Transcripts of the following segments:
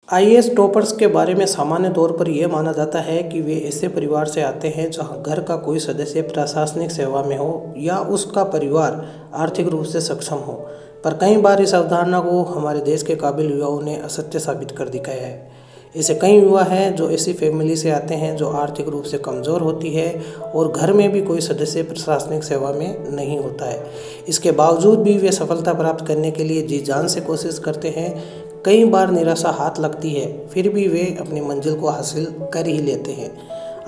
IAS toppers के बारे में सामान्य तौर पर यह माना जाता है कि वे ऐसे परिवार से आते हैं जहां घर का कोई सदस्य प्रशासनिक सेवा में हो या उसका परिवार आर्थिक रूप से सक्षम हो। पर कई बार इस अवधारणा को हमारे देश के काबिल युवाओं ने असत्य साबित कर दिखाया है। ऐसे कई युवा हैं जो ऐसी फैमिली से आते हैं जो आर्थिक रूप से कमज़ोर होती है और घर में भी कोई सदस्य प्रशासनिक सेवा में नहीं होता है। इसके बावजूद भी वे सफलता प्राप्त करने के लिए जी जान से कोशिश करते हैं। कई बार निराशा हाथ लगती है, फिर भी वे अपनी मंजिल को हासिल कर ही लेते हैं।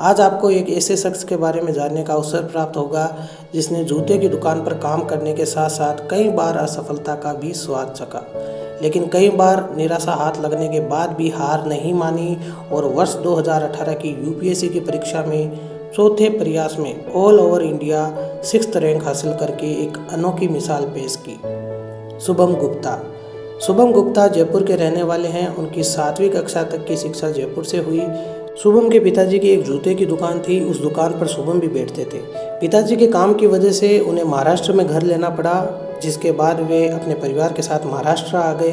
आज आपको एक ऐसे शख्स के बारे में जानने का अवसर प्राप्त होगा जिसने जूते की दुकान पर काम करने के साथ साथ कई बार असफलता का भी स्वाद चखा, लेकिन कई बार निराशा हाथ लगने के बाद भी हार नहीं मानी और वर्ष 2018 की यूपीएससी की परीक्षा में चौथे प्रयास में all over India 6th rank हासिल करके एक अनोखी मिसाल पेश की। शुभम गुप्ता जयपुर के रहने वाले हैं। उनकी 7वीं कक्षा तक की शिक्षा जयपुर से हुई। शुभम के पिताजी की एक जूते की दुकान थी, उस दुकान पर शुभम भी बैठते थे। पिताजी के काम की वजह से उन्हें महाराष्ट्र में घर लेना पड़ा, जिसके बाद वे अपने परिवार के साथ महाराष्ट्र आ गए।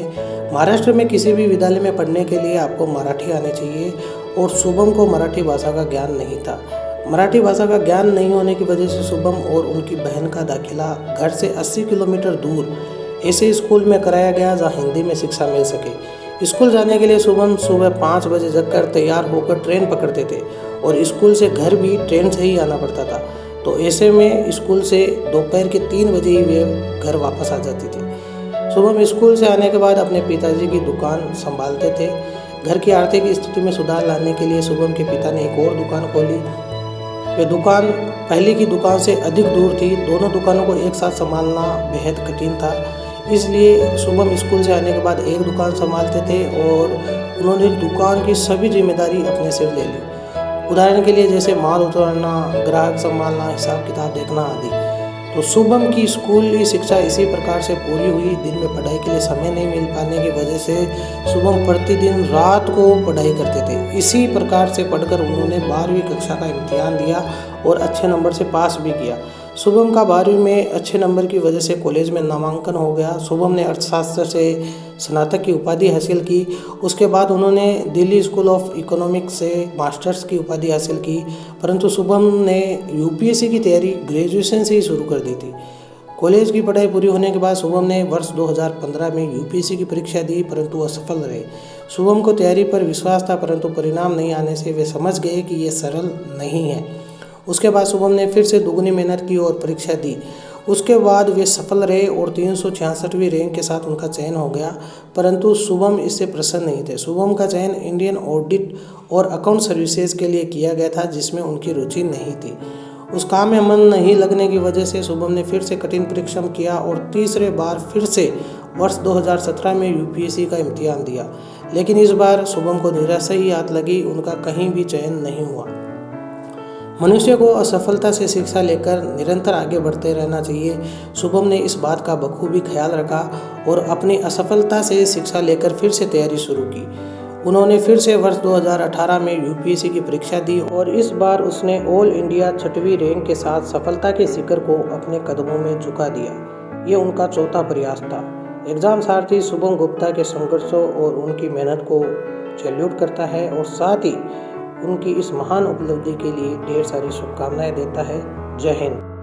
महाराष्ट्र में किसी भी विद्यालय में पढ़ने के लिए आपको मराठी आने चाहिए और शुभम को मराठी भाषा का ज्ञान नहीं था। मराठी भाषा का ज्ञान नहीं होने की वजह से शुभम और उनकी बहन का दाखिला घर से 80 किलोमीटर दूर ऐसे स्कूल में कराया गया जहां हिंदी में शिक्षा मिल सके। स्कूल जाने के लिए शुभम सुबह 5 बजे जगकर तैयार होकर ट्रेन पकड़ते थे और स्कूल से घर भी ट्रेन से ही आना पड़ता था। तो ऐसे में स्कूल से दोपहर के 3 बजे ही वे घर वापस आ जाती थी। शुभम स्कूल से आने के बाद अपने पिताजी की दुकान संभालते थे। घर की आर्थिक स्थिति में सुधार लाने के लिए शुभम के पिता ने एक और दुकान खोली। वे दुकान पहले की दुकान से अधिक दूर थी। दोनों दुकानों को एक साथ संभालना बेहद कठिन था, इसलिए शुभम स्कूल से आने के बाद एक दुकान संभालते थे और उन्होंने दुकान की सभी जिम्मेदारी अपने सिर ले ली। उदाहरण के लिए जैसे माल उतारना, ग्राहक संभालना, हिसाब किताब देखना आदि। तो शुभम की स्कूली शिक्षा इसी प्रकार से पूरी हुई। दिन में पढ़ाई के लिए समय नहीं मिल पाने की वजह से शुभम प्रतिदिन रात को पढ़ाई करते थे। इसी प्रकार से पढ़कर उन्होंने 12वीं कक्षा का इम्तिहान दिया और अच्छे नंबर से पास भी किया। शुभम का 12वीं में अच्छे नंबर की वजह से कॉलेज में नामांकन हो गया। शुभम ने अर्थशास्त्र से स्नातक की उपाधि हासिल की। उसके बाद उन्होंने दिल्ली स्कूल ऑफ इकोनॉमिक्स से मास्टर्स की उपाधि हासिल की। परंतु शुभम ने यूपीएससी की तैयारी ग्रेजुएशन से ही शुरू कर दी थी। कॉलेज की पढ़ाई पूरी होने के बाद शुभम ने वर्ष 2015 में यूपीएससी की परीक्षा दी, परंतु असफल रहे। शुभम को तैयारी पर विश्वास था, परंतु परिणाम नहीं आने से वे समझ गए कि ये सरल नहीं है। उसके बाद शुभम ने फिर से दुगनी मेहनत की और परीक्षा दी। उसके बाद वे सफल रहे और 366वीं रैंक के साथ उनका चयन हो गया, परंतु शुभम इससे प्रसन्न नहीं थे। शुभम का चयन इंडियन ऑडिट और अकाउंट सर्विसेज के लिए किया गया था, जिसमें उनकी रुचि नहीं थी। उस काम में मन नहीं लगने की वजह से शुभम ने फिर से कठिन परिश्रम किया और तीसरे बार फिर से वर्ष 2017 में यूपीएससी का इम्तिहान दिया, लेकिन इस बार शुभम को निराशा ही हाथ लगी। उनका कहीं भी चयन नहीं हुआ। मनुष्य को असफलता से शिक्षा लेकर निरंतर आगे बढ़ते रहना चाहिए। शुभम ने इस बात का बखूबी ख्याल रखा और अपनी असफलता से शिक्षा लेकर फिर से तैयारी शुरू की। उन्होंने फिर से वर्ष 2018 में यूपीएससी की परीक्षा दी और इस बार उसने ऑल इंडिया 6वीं रैंक के साथ सफलता के शिखर को अपने कदमों में झुका दिया। ये उनका चौथा प्रयास था। एग्जाम सारथी शुभम गुप्ता के संघर्षों और उनकी मेहनत को सैल्यूट करता है और साथ ही उनकी इस महान उपलब्धि के लिए ढेर सारी शुभकामनाएं देता है। जय हिंद।